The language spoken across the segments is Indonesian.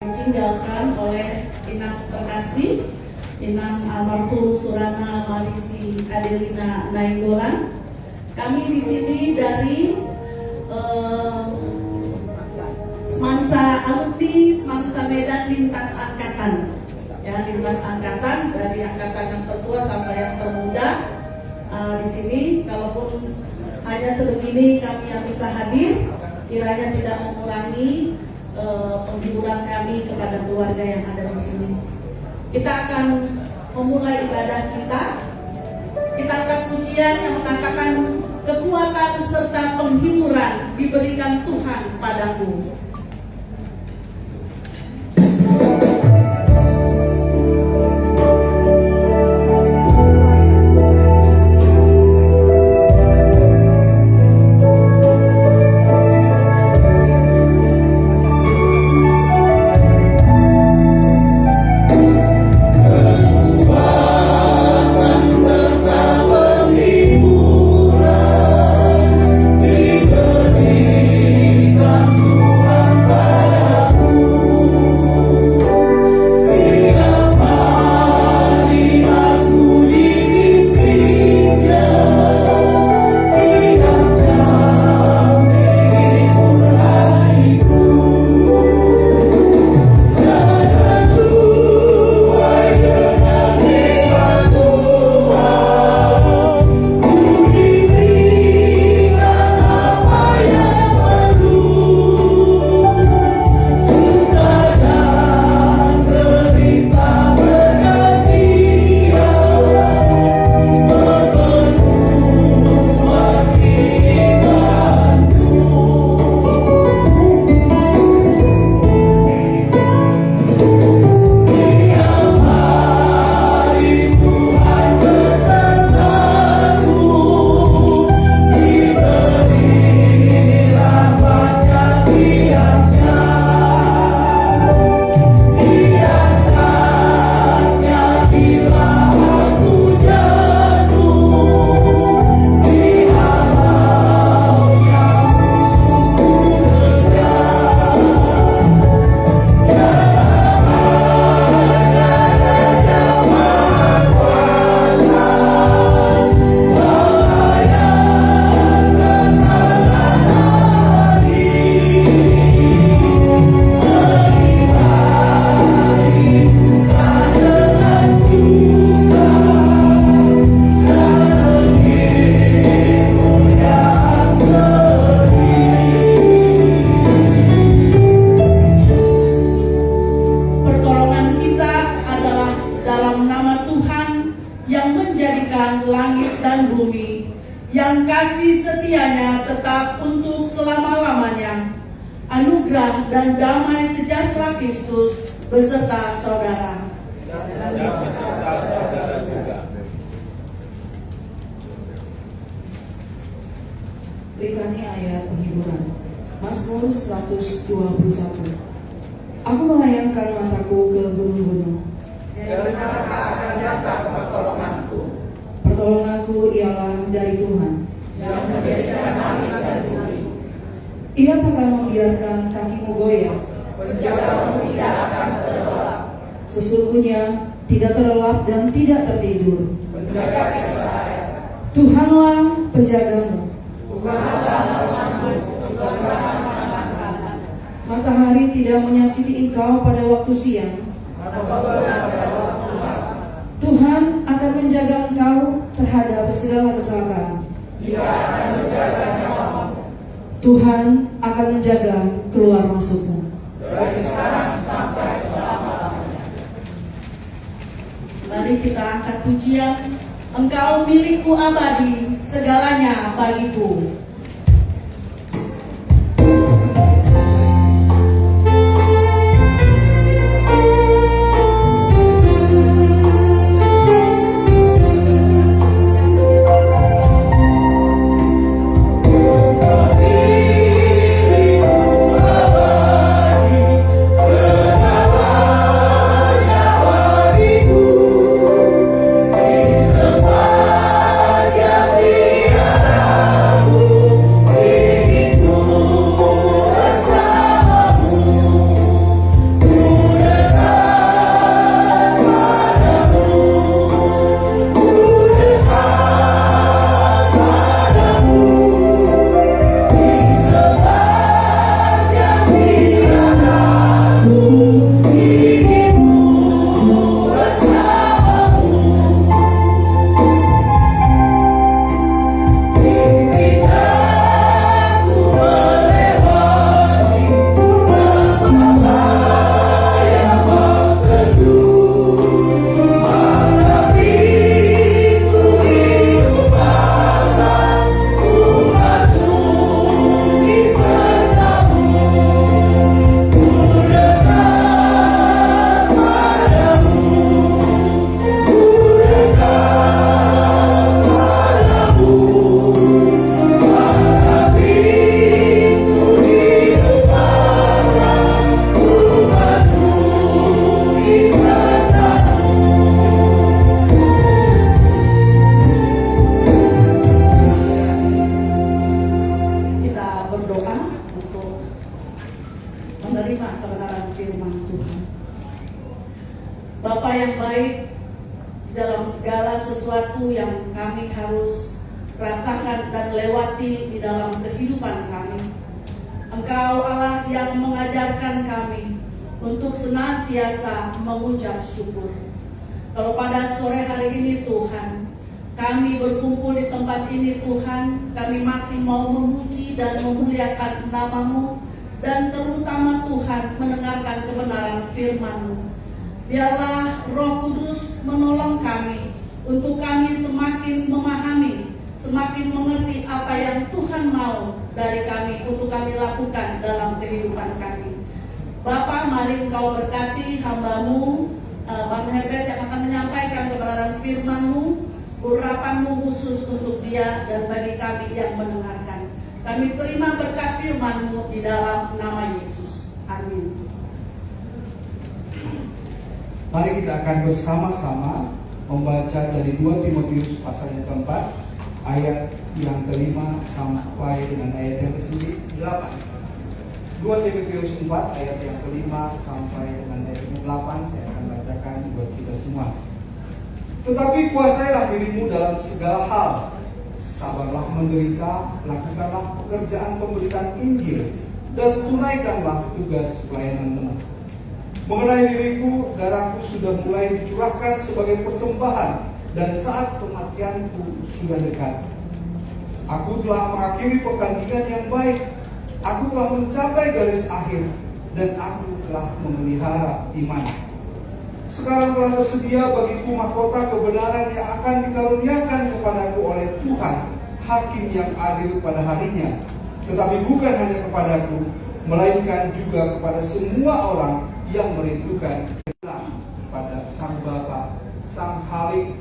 ditinggalkan oleh Inang terkasih, Inang almarhum Surana Marisi Adelina Nainggolan. Kami di sini dari Semansa alumni Semansa Medan lintas angkatan, ya, lintas angkatan dari angkatan yang tertua sampai yang termuda. Di sini, kalaupun hanya sebegini kami yang bisa hadir, kiranya tidak mengurangi penghiburan kami kepada keluarga yang ada di sini. Kita akan memulai ibadah kita. Kita akan pujian yang mengatakan kekuatan serta penghiburan diberikan Tuhan padaku. Langit dan bumi, yang kasih setianya tetap untuk selama-lamanya. Anugerah dan damai sejahtera Kristus beserta saudara. Berikutnya ayat penghiburan. Mazmur 121. Aku melayangkan mataku ke gunung-gunung. Dari manakah akan datang pertolonganku? Pertolonganku ialah dari Tuhan, yang menjadikan langit dan bumi. Ia takkan membiarkan kakimu goyah. Penjagamu tidak akan terlelap. Sesungguhnya tidak terlelap dan tidak tertidur. Penjaga Israel, Tuhanlah penjagamu. Tuhanlah naunganmu selama-lamanya. Matahari tidak menyakiti engkau pada waktu siang. Atau beberapa waktu malam. Tuhan akan menjaga engkau terhadap segala kecelakaan. Dia akan menjaga nyawamu. Tuhan akan menjaga keluar masukmu. Dari sekarang sampai selama-lamanya. Mari kita angkat pujian. Engkau milikku abadi, segalanya bagiku. Sebagai tiada Bapa yang baik, di dalam segala sesuatu yang kami harus rasakan dan lewati di dalam kehidupan kami, Engkau Allah yang mengajarkan kami untuk senantiasa mengucap syukur. Kalau pada sore hari ini Tuhan, kami berkumpul di tempat ini Tuhan, kami masih mau memuji dan memuliakan nama-Mu, dan terutama Tuhan mendengarkan kebenaran firman-Mu. Biarlah Roh Kudus menolong kami untuk kami semakin memahami, semakin mengerti apa yang Tuhan mau dari kami untuk kami lakukan dalam kehidupan kami. Bapa, mari Engkau berkati hamba-Mu, Bang Herbert yang akan menyampaikan kebenaran firman-Mu, urapan-Mu khusus untuk dia dan bagi kami yang mendengarkan. Kami terima berkat firman-Mu di dalam nama Yesus. Amin. Mari kita akan bersama-sama membaca dari 2 Timotius pasal yang keempat, ayat yang kelima sampai dengan ayat yang ke-8. 2 Timotius 4 ayat yang kelima sampai dengan ayat yang ke-8 saya akan bacakan buat kita semua. Tetapi kuasailah dirimu dalam segala hal, sabarlah menderita, lakukanlah pekerjaan pemberitaan Injil, dan tunaikanlah tugas pelayananmu. Mengenai diriku, darahku sudah mulai dicurahkan sebagai persembahan, dan saat kematianku sudah dekat. Aku telah mengakhiri pertandingan yang baik, aku telah mencapai garis akhir, dan aku telah memelihara iman. Sekarang telah tersedia bagiku mahkota kebenaran yang akan dikaruniakan kepadaku oleh Tuhan, Hakim yang adil pada harinya. Tetapi bukan hanya kepadaku, melainkan juga kepada semua orang yang merindukan kepada Sang Bapa, Sang Khalik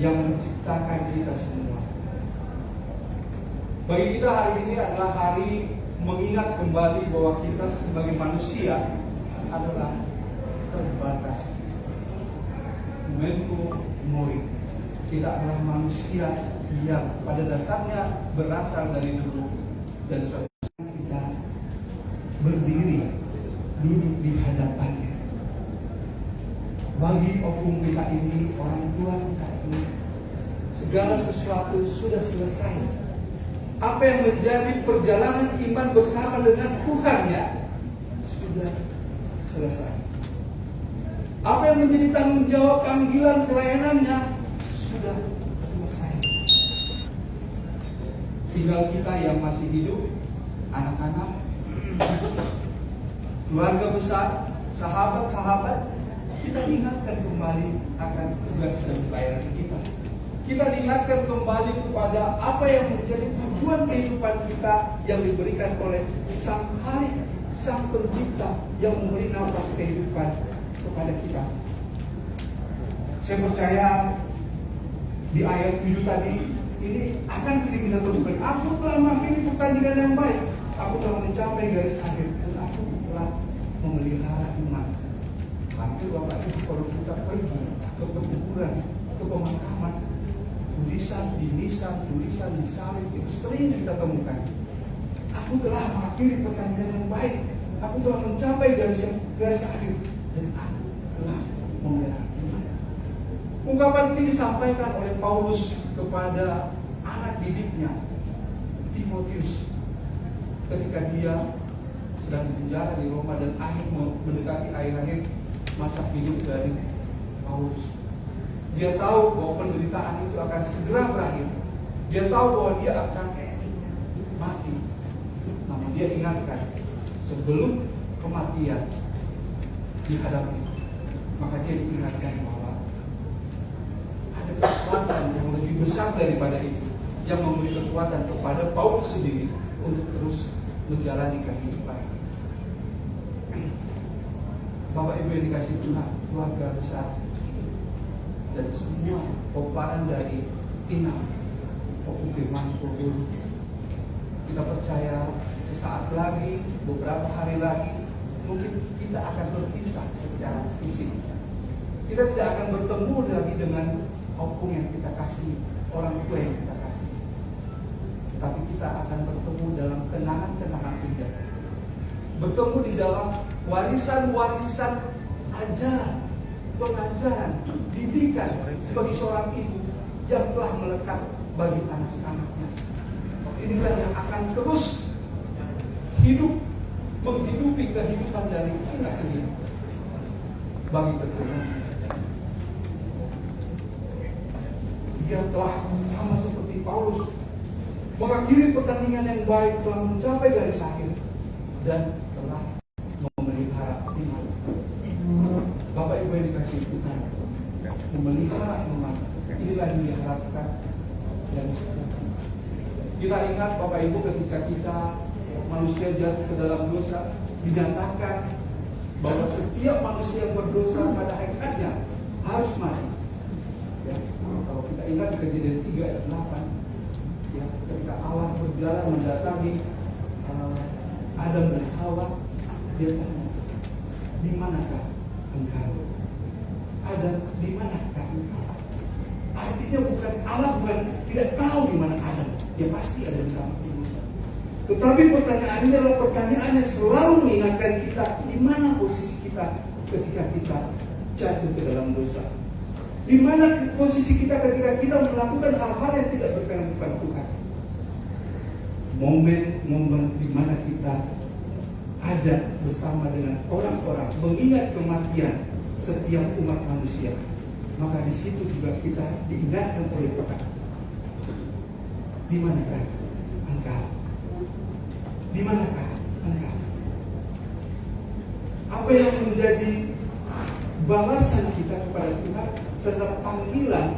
yang menciptakan kita semua. Bagi kita hari ini adalah hari mengingat kembali bahwa kita sebagai manusia adalah terbatas. Memento mori. Kita adalah manusia yang pada dasarnya berasal dari dulu, dan suatu saat kita berdiri duduk di hadapannya. Bagi hukum kita ini, orang tua kita ini, segala sesuatu sudah selesai. Apa yang menjadi perjalanan iman bersama dengan Tuhan ya sudah selesai. Apa yang menjadi tanggung jawab panggilan pelayanannya sudah selesai. Tinggal kita yang masih hidup, anak-anak, keluarga besar, sahabat-sahabat, kita ingatkan kembali akan tugas dan pelayanan kita. Kita diingatkan kembali kepada apa yang menjadi tujuan kehidupan kita yang diberikan oleh Sang Khalik, Sang Pencipta yang memberi nafas kehidupan kepada kita. Saya percaya di ayat 7 tadi ini akan sering kita temukan. Aku telah mengakhiri pertandingan yang baik, aku telah mencapai garis akhir, dan aku telah memelihara iman. Hampir Bapak Ibu kalau kita pergi ke pekuburan, ke pemakaman, tulisan di nisan, tulisan di salib itu sering kita temukan. Aku telah mengakhiri pertandingan yang baik, aku telah mencapai garis akhir, dan aku telah memelihara iman. Ungkapan ini disampaikan oleh Paulus kepada anak didiknya Timotius ketika dia sedang dipenjara di Roma dan mendekati akhir-akhir masa hidup dari Paulus. Dia tahu bahwa penderitaan itu akan segera berakhir. Dia tahu bahwa dia akan mati. Namun dia ingatkan, sebelum kematian dihadapi, maka dia diingatkan bahwa ada kekuatan yang lebih besar daripada itu, yang memberi kekuatan kepada Paulus sendiri untuk terus menjalani kehidupan. Bapak Ibu yang dikasih Tuhan, keluarga besar, dan semua pemparan dari Inam, Oku Firman Kubur, kita percaya sesaat lagi, beberapa hari lagi, mungkin kita akan berpisah secara fisik. Kita tidak akan bertemu lagi dengan opung yang kita kasih, orang tua yang kita kasih. Tapi kita akan bertemu dalam kenangan-kenangan indah. Bertemu di dalam warisan-warisan ajaran pengajaran, didikan sebagai seorang ibu yang telah melekat bagi anak-anaknya. Inilah yang akan terus hidup, menghidupi kehidupan dari anak ini bagi keturunan. Dia telah sama seperti Paulus mengakhiri pertandingan yang baik, telah mencapai garis akhir dan telah memelihara iman. Bapak Ibu yang dikasihi Tuhan, memelihara iman, inilah yang diharapkan dari kita. Kita ingat Bapak Ibu, ketika kita manusia jatuh ke dalam dosa, dinyatakan bahwa setiap manusia yang berdosa pada hakikatnya harus mati. Ya, kalau kita ingat Kejadian 3 ayat 8, ya, ketika Allah berjalan mendatangi Adam dan Hawa, dia tanya, di manakah engkau? Adam, di manakah engkau? Artinya bukan Allah bukan tidak tahu di mana Adam, dia pasti ada di kamar ini. Tetapi pertanyaan ini adalah pertanyaan yang selalu mengingatkan kita di mana posisi kita ketika kita jatuh ke dalam dosa. Di mana posisi kita ketika kita melakukan hal-hal yang tidak berkenan kepada Tuhan. Momen-momen di mana kita ada bersama dengan orang-orang mengingat kematian setiap umat manusia, maka di situ juga kita diingatkan oleh Tuhan. Di manakah engkau? Di manakah engkau? Apa yang menjadi balasan kita kepada Tuhan terhadap panggilan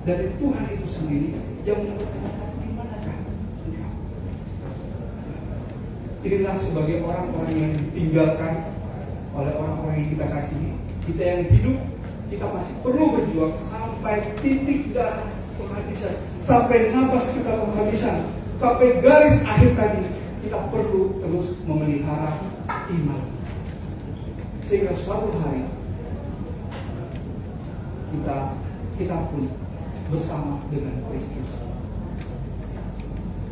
dari Tuhan itu sendiri yang mempertanyakan di manakah engkau? Inilah sebagai orang-orang yang ditinggalkan oleh orang-orang yang kita kasihi, kita yang hidup, kita masih perlu berjuang sampai titik darah penghabisan, sampai napas kita penghabisan, sampai garis akhir tadi. Kita perlu terus memelihara iman, sehingga suatu hari kita pun bersama dengan Kristus.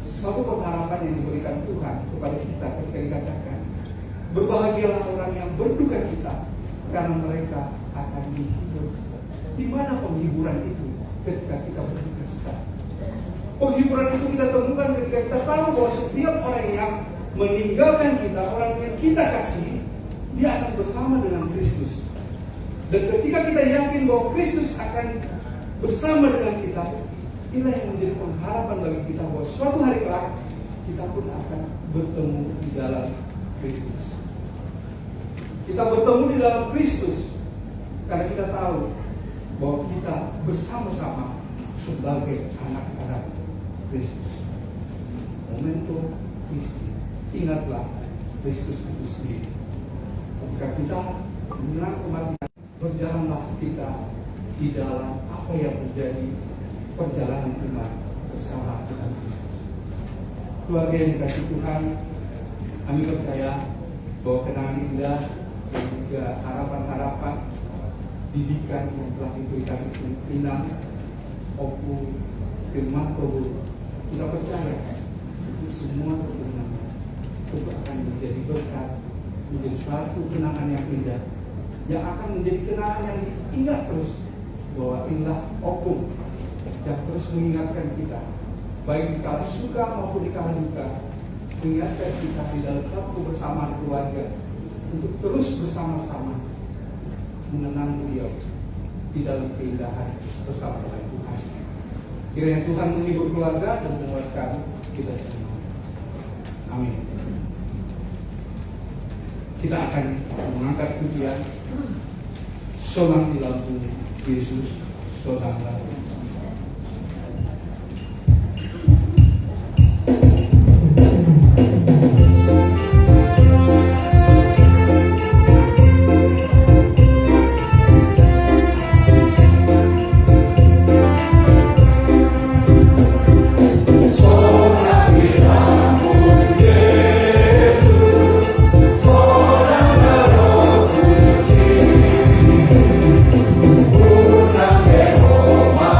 Suatu pengharapan yang diberikan Tuhan kepada kita ketika dikatakan, berbahagialah orang yang berduka cita, karena mereka akan dihibur. Di mana penghiburan itu ketika kita berduka cita? Penghiburan itu kita temukan ketika kita tahu bahwa setiap orang yang meninggalkan kita, orang yang kita kasih, dia akan bersama dengan Kristus. Dan ketika kita yakin bahwa Kristus akan bersama dengan kita, inilah yang menjadi pengharapan bagi kita bahwa suatu hari kelak kita pun akan bertemu di dalam Kristus. Kita bertemu di dalam Kristus karena kita tahu bahwa kita bersama-sama sebagai anak-anak Kristus. Momentum Kristi, ingatlah Kristus itu sendiri. Ketika kita menang kematian, berjalanlah kita di dalam apa yang menjadi perjalanan iman bersama dengan Kristus. Keluarga yang dikasihi Tuhan, kami percaya bahwa kenangan indah dan juga harapan-harapan didikan yang telah diberikan itu Inang, Opu, Firman Tobu, kita percaya itu semua kebenaran itu akan menjadi berkat, menjadi suatu kenangan yang indah, yang akan menjadi kenangan yang diingat terus, bahwa inilah Opu yang terus mengingatkan kita, baik di kala suka maupun di kala duka, mengingatkan kita di dalam suatu kebersamaan keluarga untuk terus bersama-sama mengenang beliau di dalam keindahan bersama dengan Tuhan. Kiranya Tuhan menghibur keluarga dan menguatkan kita semua. Amin. Kita akan mengangkat pujian Solang di lambung Yesus, solanglah. Una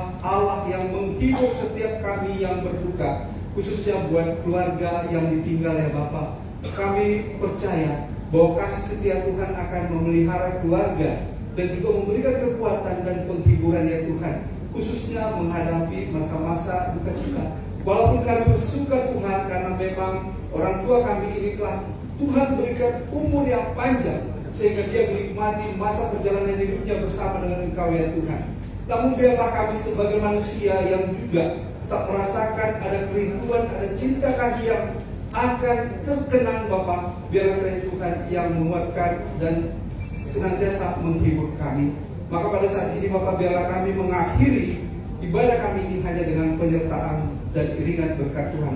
adalah Allah yang menghibur setiap kami yang berduka, khususnya buat keluarga yang ditinggal ya Bapak. Kami percaya bahwa kasih setia Tuhan akan memelihara keluarga dan juga memberikan kekuatan dan penghiburan ya Tuhan, khususnya menghadapi masa-masa duka cita. Walaupun kami bersyukur Tuhan karena memang orang tua kami ini telah Tuhan berikan umur yang panjang sehingga dia menikmati masa perjalanan hidupnya bersama dengan Engkau ya Tuhan. Namun biarlah kami sebagai manusia yang juga tetap merasakan ada kerinduan, ada cinta kasih yang akan terkenang Bapa. Biarlah kiranya Tuhan yang menguatkan dan senantiasa menghibur kami. Maka pada saat ini Bapak, biarlah kami mengakhiri ibadah kami ini hanya dengan penyertaan dan iringan berkat Tuhan.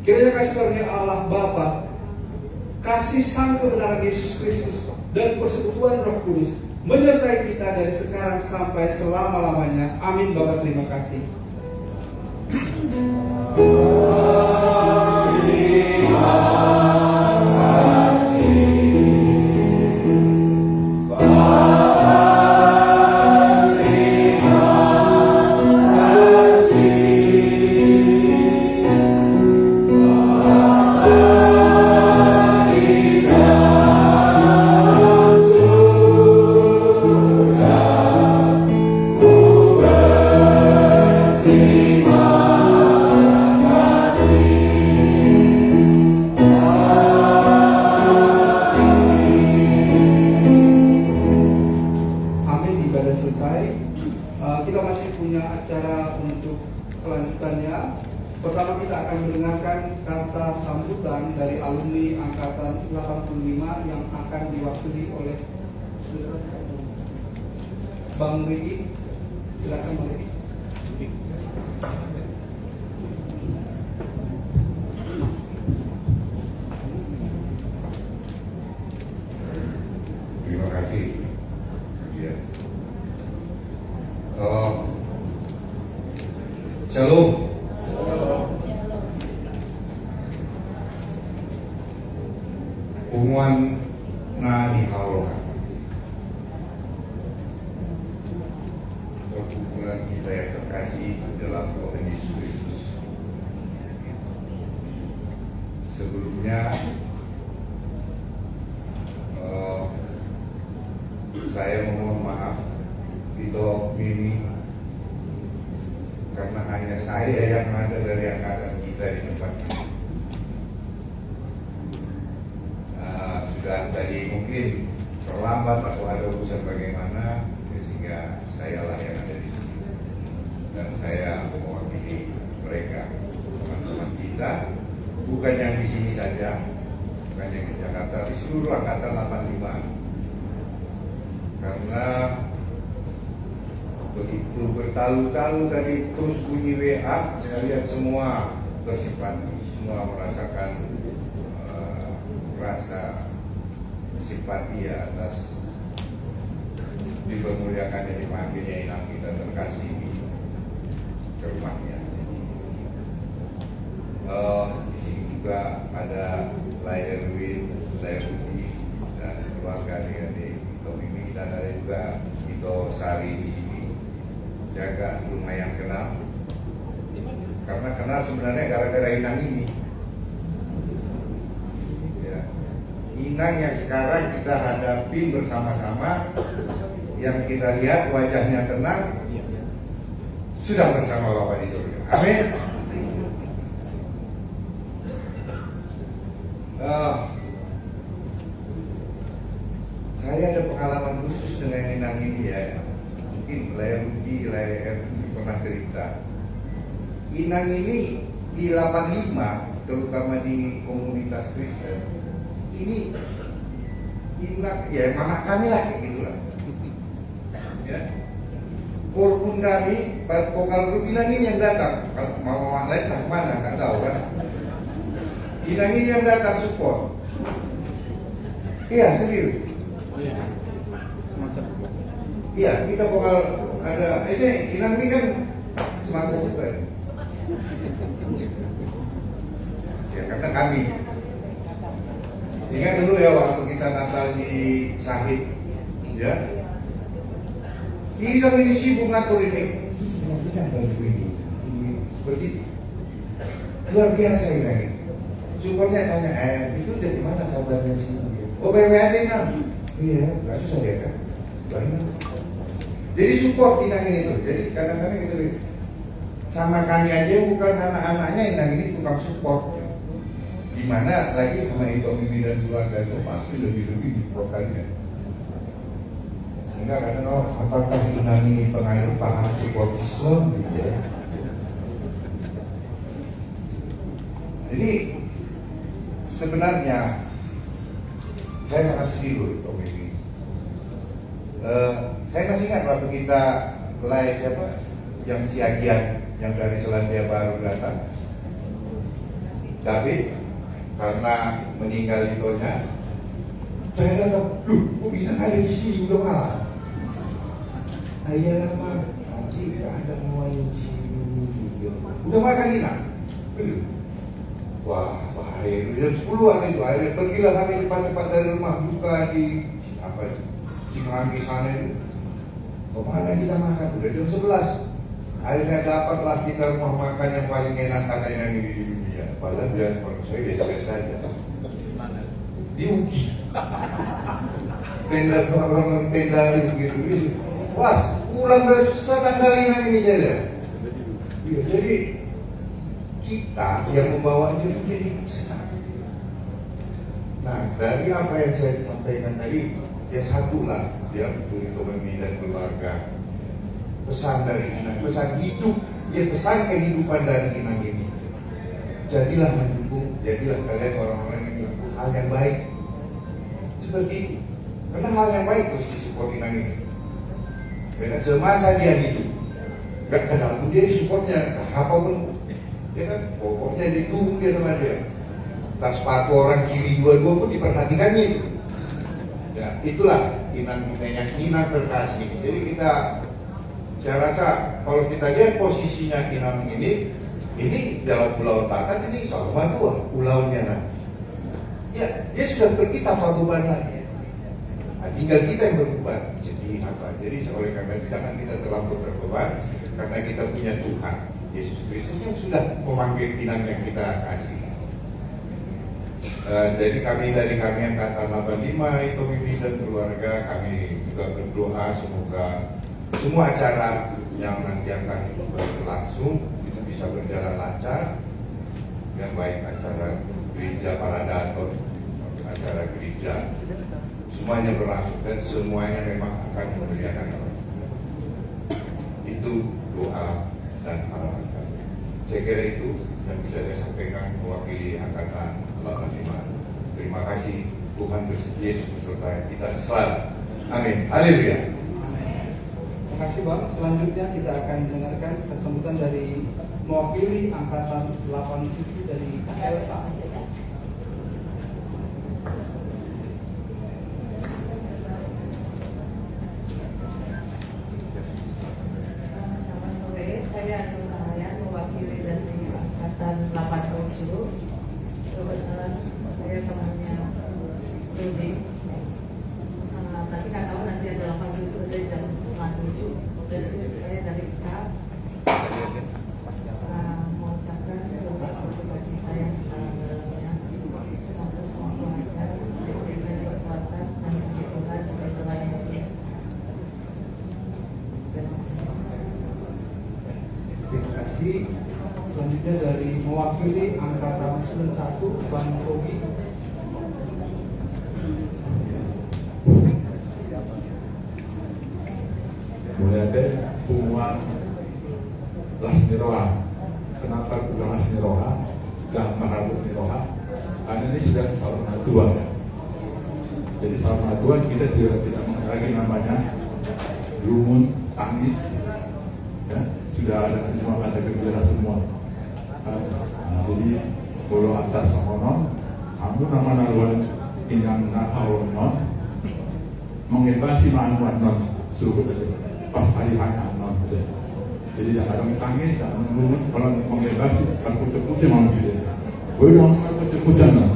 Kiranya kasih karunia Allah Bapa, kasih sang kebenaran Yesus Kristus dan persekutuan Roh Kudus menyertai kita dari sekarang sampai selama-lamanya. Amin. Bapak, terima kasih. Kita masih punya acara untuk kelanjutannya. Pertama kita akan mendengarkan kata sambutan dari alumni angkatan 85 yang akan diwakili oleh Bang Riki. Silakan Bang Riki. Terima kasih. Ya. Shalom. Umuan na ni Paulo. Perkumpulan kita yang terkasih dalam Tuhan Yesus Kristus. Sebelumnya saya mohon maaf Tito Mimi karena hanya saya yang ada dari angkatan kita di tempat ini. Sudah tadi mungkin terlambat atau ada urusan bagaimana, sehingga saya lah yang ada di sini dan saya mewakili mereka, teman-teman kita, bukan yang di sini saja, bukan yang di Jakarta, di seluruh angkatan 85. Karena begitu bertalu-talu tadi terus bunyi WA, saya lihat semua bersimpati, semua merasakan rasa simpati ya atas dipermuliakannya, dipanggilnya inang kita terkasih ke rumahnya. Di sini juga ada Lai Erwin, Lai Budi dan keluarga adik-adik Tito Mimi, dan ada juga Tito Sari di sini. Jaga lumayan kenal, karena kenal sebenarnya gara-gara inang ini. Inang yang sekarang kita hadapi bersama-sama, yang kita lihat wajahnya tenang, sudah bersama Bapa di surga. Amin. Saya ada pengalaman khusus dengan Inang ini ya. Mungkin Lai Rudi, Lai pernah cerita. Inang ini di 85, terutama di komunitas Kristen, ini Inang ya mama kami lah kayak gitulah. Ya. Korpun kami, vokal grup Inang ini yang datang. Kalau mama lain tak mana, nggak tahu kan. Inang ini yang datang support. Iya serius. Iya, kita vokal ada ini Inang ini kan semangsa juga. Ya karena kami ingat dulu ya waktu kita Natal di Sahid, ya. Inang ini sibuk ngatur ini. Inang bantu ini seperti itu. Luar biasa ini. Supportnya tanya, itu dari mana kabarnya sih? Oh BWAD Inang. Iya, nggak susah ya kan? Banyak. Jadi support Inang ini tuh. Jadi kadang-kadang gitu sama kami aja bukan anak-anaknya Inang ini tukang support. Gimana lagi sama itu Mimi dan keluarga itu pasti lebih-lebih supportannya. Sehingga kadang apakah Inang ini pengaruh paham support Islam gitu ya. Jadi sebenarnya saya sangat sedih loh Tom ini. Saya masih ingat waktu kita live siapa yang si Agian yang dari Selandia Baru datang, David, karena meninggal itonya, saya datang, kok Inang ada di sini udah malam. Ayah mah nanti gak ada ngawain sini. Udah makan Inang? Belum. Wah, bahaya. Jam 10-an itu akhirnya pergilah kami cepat-cepat dari rumah, buka di apa Cimanggi sana itu. Kemana kita makan? Udah jam 11. Akhirnya dapatlah kita rumah makan yang paling enak katanya di dunia. Padahal dia seperti saya biasa-biasa saja. Di Uki. Tenda orang tenda begitu. Was, pulang dari sana kali ini saya. Iya, jadi kita yang membawa dia menjadi senang. Nah, dari apa yang saya sampaikan tadi, ya satulah dia untuk ekonomi dan keluarga. Pesan dari Inang, pesan hidup, ya pesan kehidupan dari Inang ini. Jadilah mendukung, jadilah kalian orang-orang yang melakukan hal yang baik. Seperti itu. Karena hal yang baik terus disupport Inang ini. Karena semasa dia hidup, gak kenal pun dia disupportnya, apapun. Dia kan pokoknya didukung dia sama dia. Tas sepatu orang kiri dua-dua pun diperhatikannya itu. Ya, itulah Inang kita yang Inang terkasih. Jadi saya rasa kalau kita lihat posisinya Inang ini dalam Pulau Bakat ini sama tua pulaunya nanti. Ya, dia sudah pergi tanpa beban lagi. Nah, tinggal kita yang berbeban sedih apa. Jadi oleh karena jangan kita terlampau terbeban karena kita punya Tuhan Yesus Kristus yang sudah memanggil Inang yang kita kasih. Jadi dari kami angkatan 85 itu Mimi dan keluarga kami juga berdoa semoga semua acara yang nanti akan berlangsung itu bisa berjalan lancar dan baik acara gereja Paradaton, acara gereja semuanya berlangsung dan semuanya memang akan memuliakan Allah. Itu doa dan harapan kami. Saya kira itu yang bisa saya sampaikan mewakili angkatan 85. Terima kasih Tuhan Yesus beserta kita selalu. Amin. Haleluya. Terima kasih Bang. Selanjutnya kita akan dengarkan kesambutan dari mewakili angkatan 87 dari Elsa. Selamat sore, saya Azul Ryan mewakili dari angkatan 87. Kebetulan saya temannya Rudy. Tapi nggak tahu nanti ada 87 ada jam 6:30. Jadi saya dari kita mau ucapkan beberapa cita yang sebenarnya semoga semua keluarga diberikan kekuatan dan kehidupan sebagai Tuhan Yesus. Terima kasih. Terima kasih. Selanjutnya dari mewakili angkatan 91 Bang Rogi. Mulai Puan Lasmiroha. Kenapa bukan Lasmiroha dan Maharatu Miroha? Karena ini sudah Salma II. Jadi Salma II kita juga tidak mengenal lagi namanya Lumun Tangis. Ya, sudah ada semua ada kerja semua. Jadi kalau atas sokonon, kamu nama naluan inang nahawonon menginvasi manuan non suruh pas hari non. Jadi jangan tangis, jangan menunggu kalau menginvasi kan kucuk-kucuk manusia. Boleh dong kucuk-kucuk non.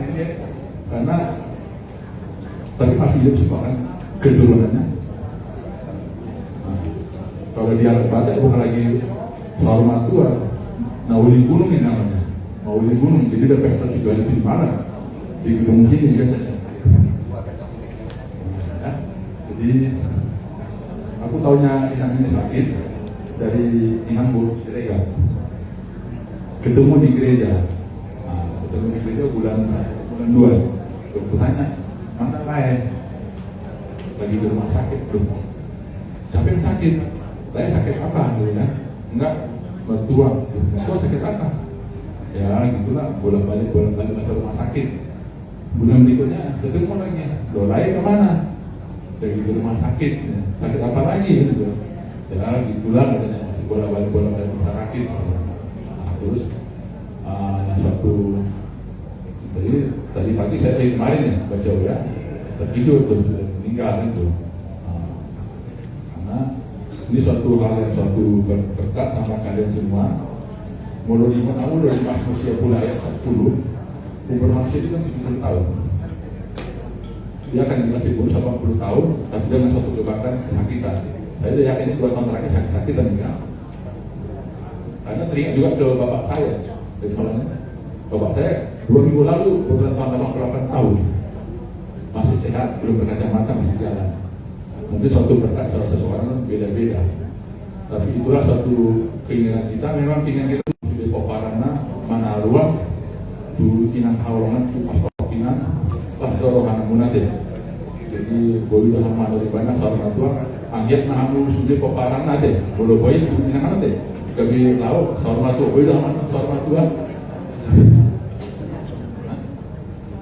Ini karena tapi masih hidup semua kan keduluannya. Kalau di alat batak bukan lagi Sahur Matua, Uli Gunung ini namanya, Uli Gunung. Jadi udah pesta 3 hari di mana? Di gedung sini biasanya. Ya, jadi aku tahunya Inang ini sakit dari Inang Bu Siregar. Ketemu di gereja. Nah, ketemu di gereja bulan 2. Aku tanya, mana lain? Lagi di rumah sakit tuh. Siapa yang sakit? Saya sakit apa? Gitu ya? Enggak, mertua. Mertua sakit apa? Ya gitulah, bolak-balik masuk rumah sakit. Bulan berikutnya ketemu lagi. Dolai kemana? Lagi di rumah sakit. Sakit apa lagi? Gitu. Ya gitulah katanya, masih bolak-balik rumah sakit. Nah, terus suatu tadi pagi saya kemarin ya baca ya tertidur terus meninggal itu. Karena ini suatu hal yang suatu berkat sama kalian semua. Mulai di mana dari Mas Musia pula ayat 10, umur manusia itu kan 70 tahun. Dia akan dikasih umur 80 tahun, tapi dengan suatu kebanggaan kesakitan. Saya udah yakin 2 tahun terakhir sakit-sakitan ya. Karena teringat juga ke bapak saya, dari soalnya bapak saya 2 minggu lalu beberapa tahun 8 tahun masih sehat, belum berkacamata, masih jalan. Mungkin suatu berkat salah seseorang beda-beda. Tapi itulah suatu keinginan kita. Memang keinginan kita di Poparana, mana ruang tu Inang Haulongan, tu Pastor Pinang, lah dorohan munate. Jadi boleh dah mana dari banyak seorang tua, anggap nahamu sudah Poparana deh, boleh boleh tu Inang apa deh. Kami laut seorang tua, boleh dah mana seorang tua.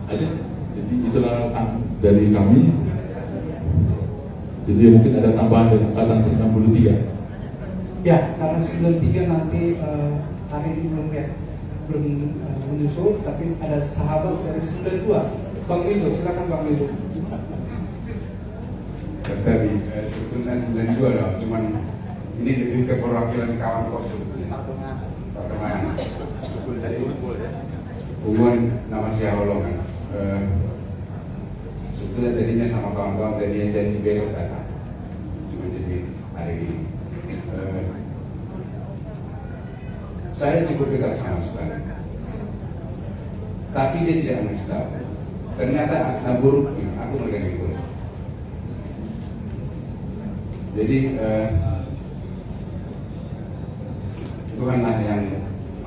Aja. Jadi itulah dari kami. Jadi mungkin ada tambahan dari angkatan 93. Ya, karena 93 nanti hari ini belum menyusul, tapi ada sahabat dari 92. Bang Lido, silakan Bang Lido. Tetapi sebetulnya 92 loh, cuman ini lebih ke perwakilan kawan kos sebetulnya. Perkembangan. Hubungan nama Siaholongan. Sebetulnya tadinya sama kawan-kawan tadinya janji besok datang, cuma jadi hari ini. Saya cukup dekat sama saudara, tapi dia tidak ngasih tahu. Ternyata buruk, aku megang itu. Jadi Tuhanlah yang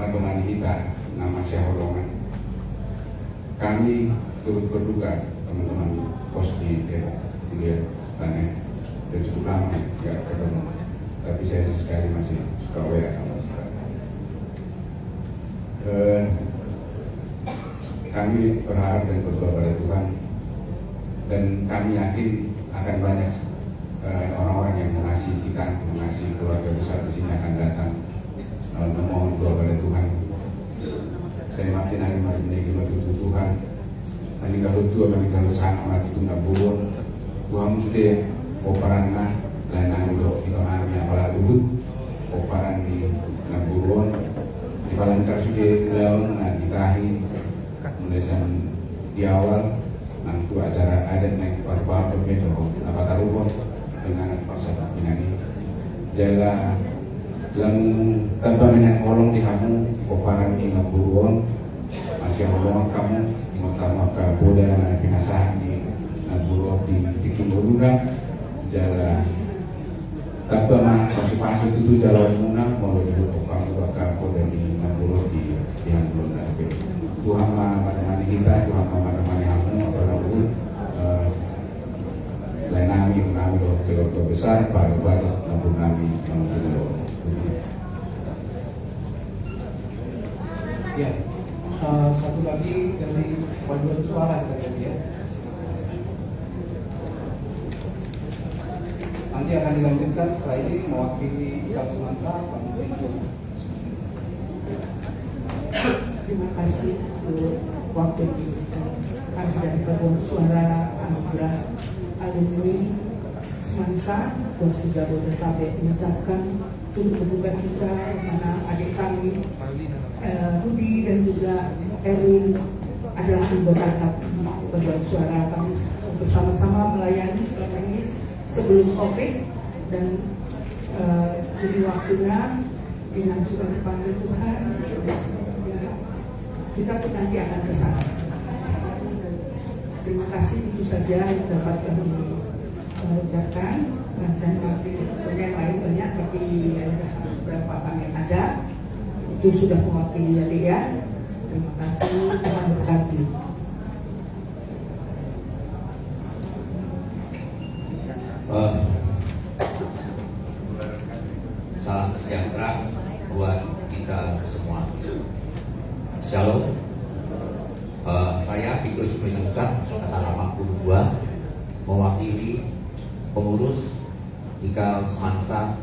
menemani kita, nama Syaholongan. Kami turut berduka teman-teman kos di Depok, kuliah Tanah, dan cukup lama nggak ketemu. Tapi saya sekali masih suka WA sama saudara. Kami berharap dan berdoa pada Tuhan, dan kami yakin akan banyak orang-orang yang mengasihi kita, mengasihi keluarga besar di sini akan datang memohon doa pada Tuhan. Saya makin hari menaiki batu Tuhan. Maninggal tua, maninggal sana, mati tunda buron. Tuhan sudah operan layanan untuk ekonomi apalah dulu operan di Naburon di Palancar sudah daun dikahi menulisan di awal nanti acara adat naik parpar berbeda apa taruhon dengan pasar Pinani jaga dalam tanpa menyang kolong di kamu operan di Naburon masih kolong kamu utama ke boda pinasahan di Naburon di Kimuruna jalan tapi mah pasif itu jalan munang mau duduk kamu bakal dan di Naburon di yang belum ada. Tuhan menemani kita, Tuhan menemani kamu apalagi lain nami dokter besar pada Naburon nami yang kedua. Ya, satu lagi dari paduan suara tadi ya. Nanti akan dilanjutkan setelah ini mewakili Kalsemansa Pak Menteri. Terima kasih untuk waktu yang diberikan kami dari Paduan Suara Anugerah Alumni Semansa Torsi Jabodetabek mengucapkan turut berduka cita mana adik kami Rudi dan juga Erwin adalah anggota di Paduan Suara. Kami bersama-sama melayani selama ini sebelum COVID dan Jadi waktunya Inang sudah dipanggil Tuhan, ya kita pun nanti akan ke sana. Terima kasih, itu saja yang dapat kami ucapkan. Saya mengerti sebenarnya yang lain banyak, tapi ada beberapa kami yang ada itu sudah mewakili ya. Terima kasih, Tuhan berkati. Salam sejahtera buat kita semua. Shalom. Saya Titus Penyuka angkatan 82 mewakili pengurus Ikal Semansa.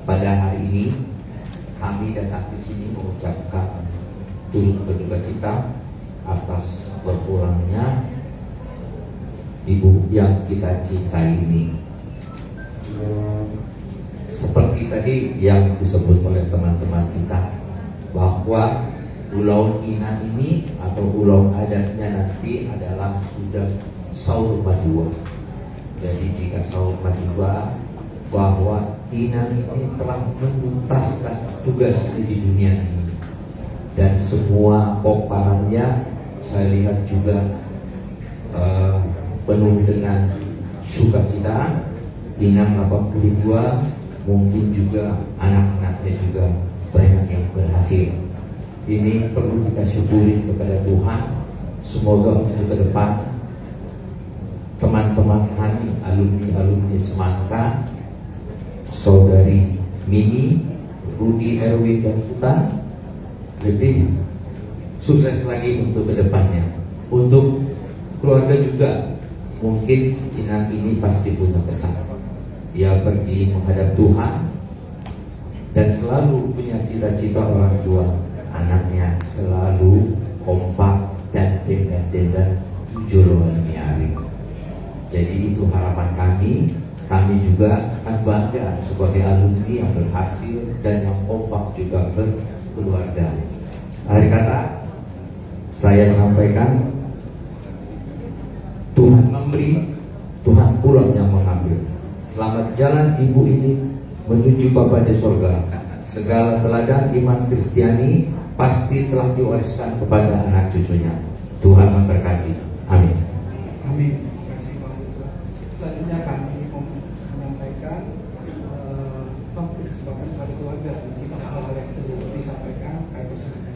Pada hari ini kami datang di sini mengucapkan turut berduka cita atas berpulangnya ibu yang kita cintai ini. Seperti tadi yang disebut oleh teman-teman kita, bahwa Ulau Ina ini atau ulau adatnya nanti adalah sudah Saur Madua. Jadi jika Saur Madua, bahwa Ina ini telah menuntaskan tugas di dunia ini, dan semua komparannya saya lihat juga penuh dengan sukacita. Inang 82, mungkin juga anak-anaknya juga banyak yang berhasil. Ini perlu kita syukuri kepada Tuhan. Semoga untuk ke depan teman-teman kami, alumni Semansa, saudari Mimi, Rudi, Erwin, dan Sultan lebih sukses lagi untuk ke depannya. Untuk keluarga juga, mungkin Inang ini pasti punya pesan. Dia pergi menghadap Tuhan dan selalu punya cita-cita orang tua. Anaknya selalu kompak dan dengar-dengar jujur wani hari. Jadi itu harapan kami. Kami juga akan bangga sebagai alumni yang berhasil dan yang kompak juga berkeluarga. Akhir kata, saya sampaikan, Tuhan memberi, Tuhan pula yang mengambil. Selamat jalan ibu ini menuju Bapa di surga. Segala teladan iman Kristiani pasti telah diwariskan kepada anak cucunya. Tuhan memberkati. Amin. Amin. Terima kasih Bang Duta. Selanjutnya kami menyampaikan waktu kesempatan pada keluarga. Mungkin hal-hal yang perlu disampaikan kami silakan.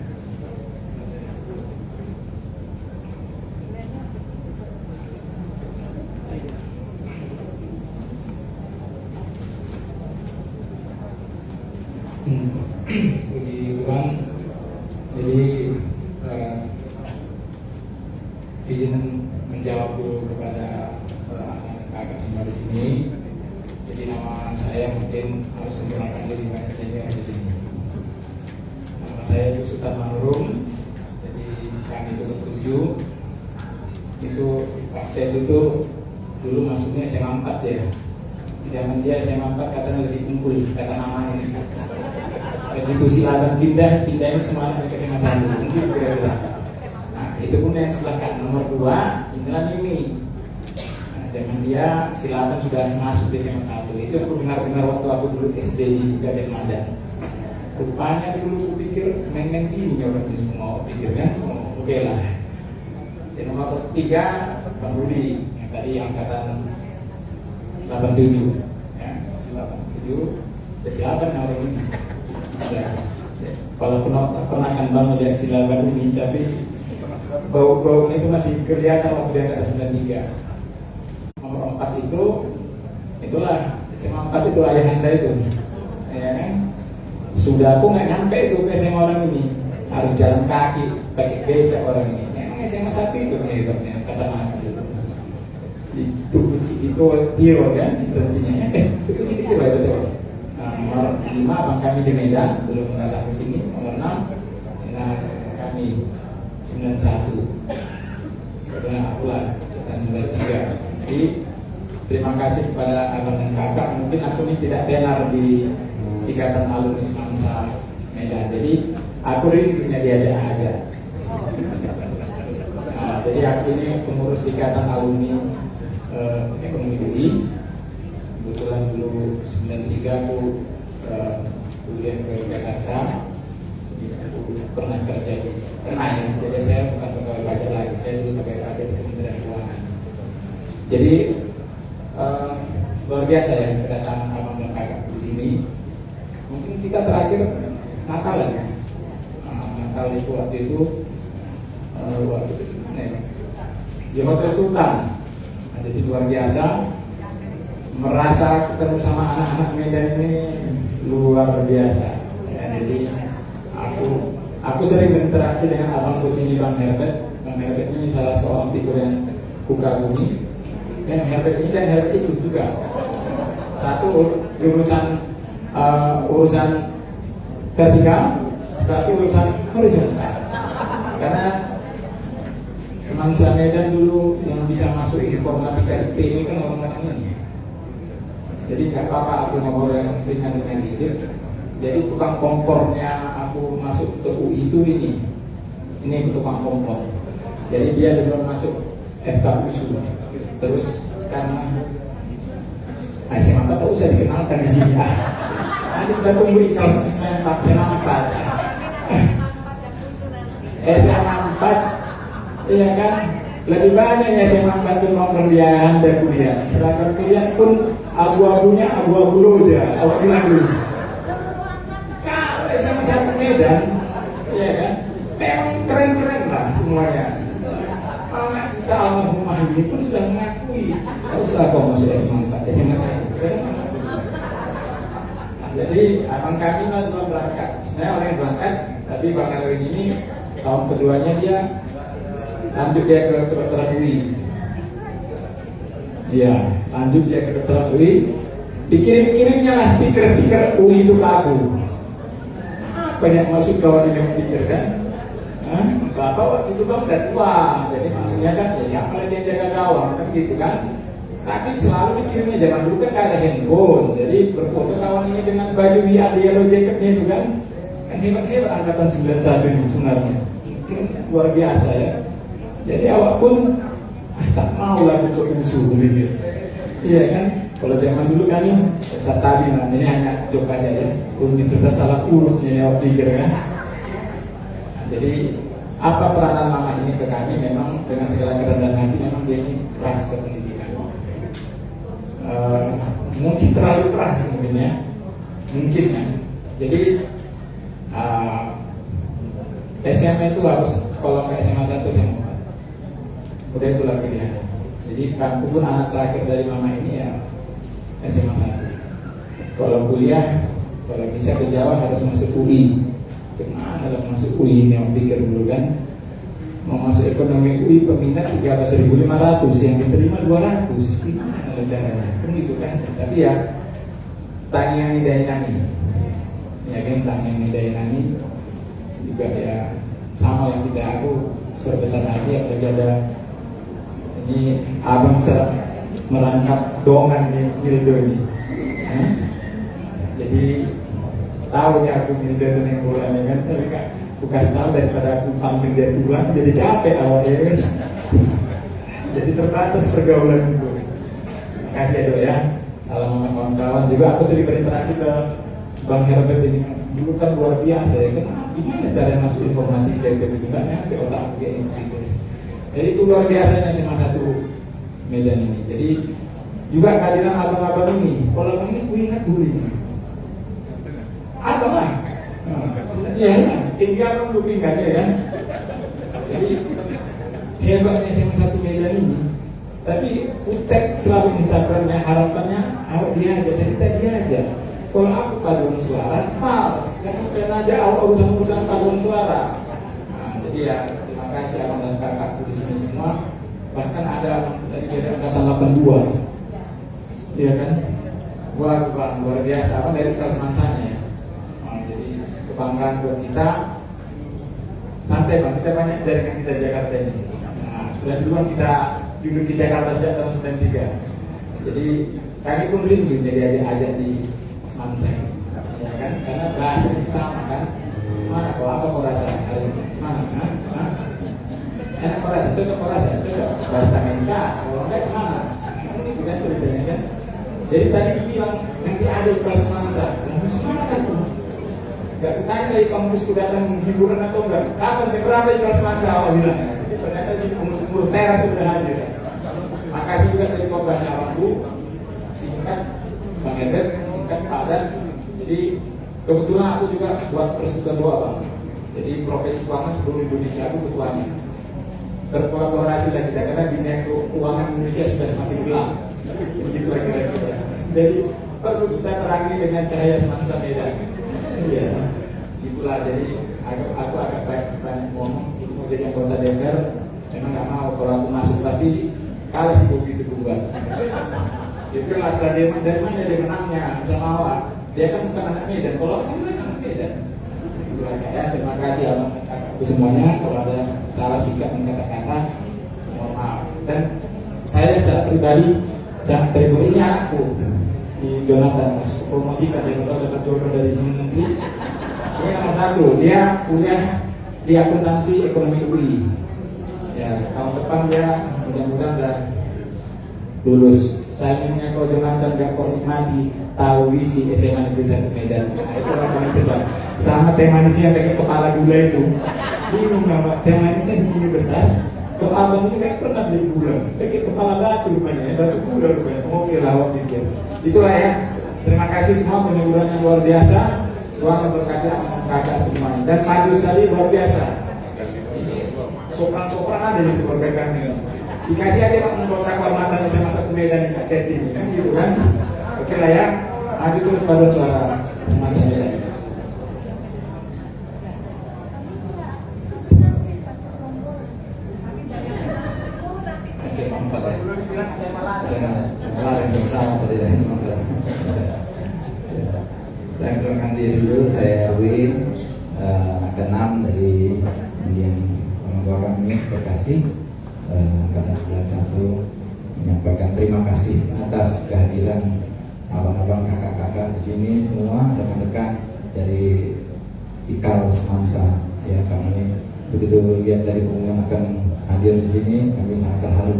Puji Tuhan. Jadi izin menjawab dulu kepada kakak semua di sini. Jadi nama saya mungkin harus memperkenalkan diri banyak saja di sini. Nama saya Sultan Manurung. Jadi kami itu bertujuh. Itu waktu itu dulu masuknya SMA 4 ya. Zaman dia SMA 4 katanya lebih unggul kata namanya. Begitu silakan pindahnya semuanya ke SMA 1 mungkin kira-kira. Nah itu pun yang sebelah kan nomor 2 inilah ini. Nah, zaman dia silakan sudah masuk di SMA 1. Itu aku dengar waktu aku dulu SD di Gajah Mada. Rupanya dulu aku pikir main-main ini orang di semua pikirnya oke lah. Di nomor 3 Bang Rudi yang tadi angkatan 87 ya, 87 silakan orang ini. Ya. Kalau pernah kan Bang melihat silakan ini, tapi bau-baunya itu masih kelihatan waktu dia kata 93. Nomor 4 itu, itulah SMA 4 itu ayah anda itu, ya kan? Sudah aku nggak nyampe itu ke SMA orang ini, harus jalan kaki, pakai becak orang ini. Memang SMA 1 itu hebatnya kata aku. Itu hero kan, intinya itu kecil hero betul. Nomor 5 Bang kami di Medan belum datang ke sini. Nomor 6 kami 91. Kemudian akulah 93. Jadi terima kasih kepada abang dan kakak. Mungkin aku ini tidak tenar di Ikatan Alumni Semansa Medan. Jadi aku ini punya diajak aja. Jadi aku ini pengurus Ikatan Alumni Ekonomi UI. Kebetulan dulu 93 aku kuliah ke Jakarta, aku pernah kerja di jadi saya bukan pegawai pajak lagi, saya dulu pegawai pajak di Kementerian Keuangan. Jadi luar biasa ya kedatangan abang dan kakak di sini. Mungkin kita terakhir Natal ya. Natal itu waktu itu di mana ya? Di Hotel Sultan. Nah, jadi luar biasa. Merasa ketemu sama anak-anak Medan ini luar biasa. Ya, jadi aku sering berinteraksi dengan abangku sini, Bang Herbert. Bang Herbert ini salah seorang figur yang kukagumi. Dan Herbert ini dan Herbert itu juga satu urusan vertikal, satu urusan horizontal. Karena semangsa Medan dulu yang bisa masuk informatika IT ini kan orang-orang ini. Jadi nggak apa-apa aku ngobrol yang ringan dengan dikit. Jadi tukang kompornya aku masuk ke UI itu ini tukang kompor. Jadi dia belum masuk FKUSU. Terus karena SMA 4 tak usah dikenalkan di sini. Nanti kita tunggu ikhlas SMA 4. SMA 4, iya kan? Lebih banyak ya SMA 4 itu nongkrong di Anda kuliah. Seragam kuliah pun abu-abunya abu-abu loja, abu-abu. Kalau SMA 1 Medan, iya kan? Memang keren-keren lah semuanya. Kita almarhumah ini pun sudah mengakui, tak usah kau masuk SMA 4, SMA 1. Jadi abang kami lah belum berangkat. Sebenarnya orang yang berangkat, tapi Bang Erwin ini tahun keduanya dia lanjut dia ke kedokteran UI. Dia lanjut dia ke kedokteran UI. Dikirim-kirimnya lah stiker-stiker UI itu ke aku. Banyak masuk kawan yang pikir kan. Bapak waktu itu bang udah tua, jadi maksudnya kan ya siapa lagi yang jaga gawang kan gitu kan. Tapi selalu dikirimnya, zaman dulu kan gak ada handphone, jadi berfoto kawan ini dengan baju yellow jacketnya itu kan hebat-hebat angkatan 91 ini sebenarnya. Luar biasa ya. Jadi awak pun tak mau lagi ke USU gitu. Iya kan? Kalau zaman dulu kan tadi ini hanya joke aja ya. Universitas salah urusnya ya awak pikir kan. Jadi apa peranan mama ini ke kami? Memang dengan segala kerendahan hati memang dia ini keras ke pendidikan. Mungkin terlalu keras mungkin ya. Mungkin ya. Jadi SMA itu harus, kalau ke SMA 1 SMA 4 udah itulah pilihan. Jadi aku pun anak terakhir dari mama ini ya SMA 1. Kalau kuliah, kalau bisa ke Jawa harus masuk UI. Gimana lah masuk UI ini, yang pikir dulu kan. Mau masuk ekonomi UI peminat 13.500, yang diterima 200. Gimana lah caranya? Kan gitu kan. Tapi ya tanya yang Dainani. Ya kan, tanya yang Dainani juga ya sama yang tidak aku berbesar hati apalagi ada ini abang sedang merangkap dongan di Mildo ini. Jadi tahu ya aku Mildo itu yang bulan kan, tapi kan bukan tahu daripada aku pampir dia pulang jadi capek awalnya kan. Jadi terbatas pergaulan itu. Terima kasih ya Dok ya. Salam sama kawan-kawan juga. Aku sering berinteraksi ke Bang Herbert ini. Dulu kan luar biasa ya kan. Gimana cara masuk informatika gitu kan ya di otak aku kayak gitu. Jadi itu luar biasanya SMA 1 Medan ini. Jadi juga kehadiran abang-abang ini. Kalau abang ini aku ingat dulu ini. Abang lah. Iya, tinggal abang belum ingat ya kan. Jadi hebatnya SMA 1 Medan ini. Tapi kutek selalu Instagramnya, harapannya awak dia aja, dari tadi aja. Kalau aku paduan suara, fals. Karena pengen aja awak urusan paduan suara. Nah, jadi ya terima kasih abang dan kakakku di sini semua. Bahkan ada abang tadi dari angkatan 82. Iya kan? Wah, bang, luar biasa. Abang dari kelas mansanya ya. Nah, jadi kebanggaan buat kita. Santai bang, kita banyak jaringan kita Jakarta ini. Nah, sudah duluan kita duduk di Jakarta sejak tahun 93. Jadi kami pun rindu jadi ajak di Semansa, ya kan? Karena bahasa itu sama kan? Mana kau apa kau rasa hari ini? Mana? Enak kau rasa, cocok kau rasa, cocok. Bahasa minta, kalau enggak mana? Ini bukan ceritanya kan? Jadi tadi dibilang nanti ada kelas semansa, kampus mana tuh? Gak ditanya lagi kampusku datang hiburan atau enggak? Kapan berapa kelas semansa awal bilang? Jadi ternyata si pengurus-pengurus teras sudah hadir. Makasih juga dari korbannya abangku, singkat, Bang Eder, singkat, padat. Jadi kebetulan aku juga buat persekutuan doa Bang. Jadi profesi keuangan seluruh Indonesia aku ketuanya. Berkolaborasi lagi kita karena dunia keuangan Indonesia sudah semakin gelap. Begitu kira-kira. Jadi perlu kita terangi dengan cahaya semansa Medan. Iya, itulah. Jadi aku agak banyak ngomong. Mau jadi anggota DPR, memang nggak mau kalau aku masuk pasti kalah si Bobi itu buat. Itu lah dari mana dia menangnya sama awak. Dia kan bukan anak Medan. Kalau aku jelas anak Medan. Ya, terima kasih abang-abangku semuanya. Kalau ada salah sikap dan kata-kata, mohon maaf. Dan saya secara pribadi sangat terima ini anakku di Jonathan promosikan dia kalau dapat jodoh dari sini nanti. Ini nomor satu, dia kuliah di akuntansi ekonomi UI. Ya, tahun depan dia mudah-mudahan udah lulus. Sayangnya kalau Jonathan gak nikmati tahu visi SMA Negeri 1 Medan. Nah, itu orang sebab sama teh manisnya pakai kepala gula itu. Bingung nama teh manisnya segini besar. Kalau abang itu kayak pernah beli gula, pakai kepala batu rupanya, batu gula rupanya. Oke lah waktu itu. Itulah ya. Terima kasih semua penyuluhan yang luar biasa. Tuhan memberkati kakak semuanya dan padu sekali luar biasa. Ini sopran-sopran ada yang diperbaikan ini. Dikasih aja Pak menurut kehormatan SMA 1 Medan kayak ini kan gitu kan. Oke lah ya. Maju terus pada suara semansa Medan. SMA 4 ya. SMA sama tadi dari SMA 4. Saya kenalkan diri dulu, saya Erwin, anak ke-6 dari Indian Orang kami Bekasi. Karena 91 menyampaikan terima kasih atas kehadiran abang-abang kakak-kakak di sini semua rekan-rekan dari IKAL Semansa. Ya, kami begitu lihat dari pengumuman akan hadir di sini, kami sangat terharu.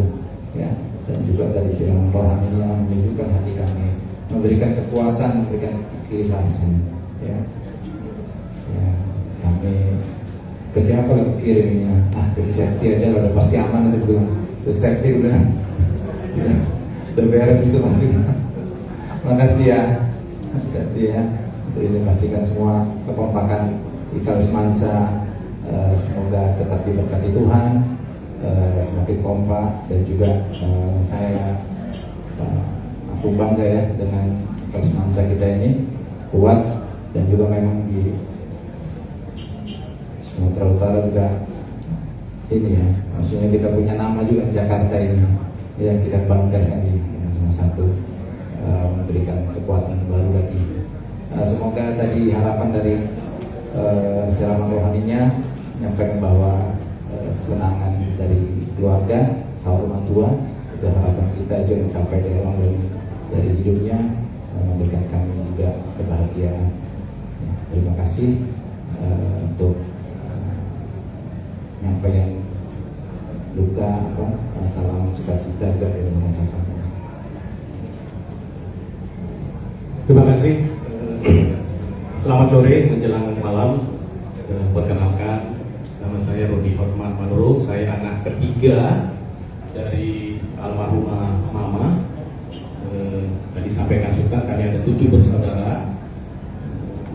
Ya, dan juga dari siraman rohani yang menunjukkan hati kami, memberikan kekuatan, memberikan keikhlasan. Ya, ya, kami ke siapa lagi kirimnya? Ke si Sekti aja udah pasti aman itu bilang. Ke Sekti udah beres itu pasti. Makasih ya Sekti ya. Untuk ini pastikan semua kekompakan IKAL Semansa semoga tetap diberkati Tuhan, semakin kompak dan juga aku bangga ya dengan IKAL Semansa kita ini kuat dan juga memang di Sumatera Utara juga ini ya, maksudnya kita punya nama juga Jakarta ini ya, kita bangga sekali dengan semua satu memberikan kekuatan baru lagi. Semoga tadi harapan dari siraman rohaninya menyampaikan bahwa kesenangan dari keluarga, sahur orang tua, itu harapan kita juga mencapai dari hidupnya, memberikan kami juga kebahagiaan. Ya, terima kasih untuk menyampaikan duka salam sukacita juga dari mengucapkan. Terima kasih. Selamat sore menjelang malam. Perkenalkan, nama saya Rudi Hotman Manurung. Saya anak ketiga dari almarhumah mama. Tadi sampaikan Sultan kami ada 7 bersaudara,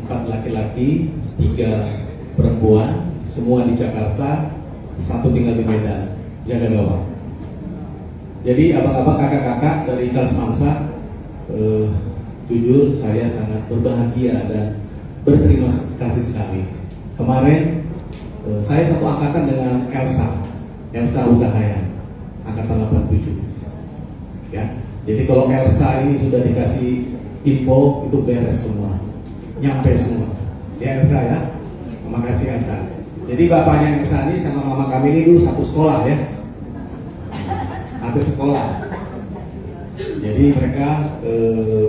4 laki-laki, 3 perempuan, semua di Jakarta, 1 tinggal di Medan, jaga gawang. Jadi abang-abang kakak-kakak dari IKAL Semansa, jujur saya sangat berbahagia dan berterima kasih sekali. Kemarin saya satu angkatan dengan Elsa Hudahayan, angkatan 87. Ya, jadi kalau Elsa ini sudah dikasih info itu beres semua, nyampe semua. Ya Elsa ya, terima kasih Elsa. Jadi bapaknya Elsa ini sama mama kami ini dulu satu sekolah ya, satu sekolah. Jadi mereka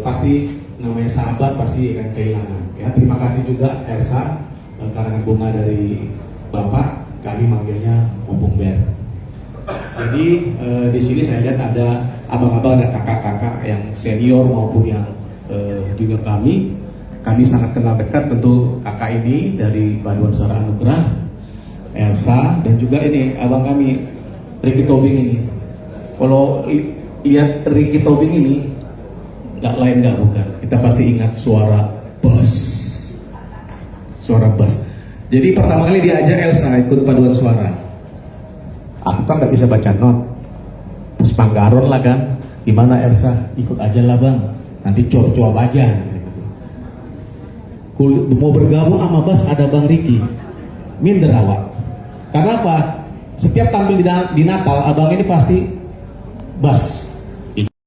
pasti namanya sahabat pasti akan kehilangan. Ya, terima kasih juga Elsa karena bunga dari bapak, kami manggilnya Opung Ber. Jadi di sini saya lihat ada abang-abang dan kakak-kakak yang senior maupun yang junior kami. Kami sangat kenal dekat tentu kakak ini dari Paduan Suara Anugerah, Elsa, dan juga ini abang kami Ricky Tobing ini. Kalau lihat Ricky Tobing ini, nggak lain nggak bukan, kita pasti ingat suara bass. Suara bass. Jadi pertama kali diajak Elsa ikut paduan suara. Aku kan nggak bisa baca not, terus panggaron lah kan. Gimana Elsa? Ikut aja lah bang. Nanti cuap-cuap aja. Mau bergabung sama bass ada Bang Ricky. Minder awak. Karena apa? Setiap tampil di Natal, abang ini pasti bass.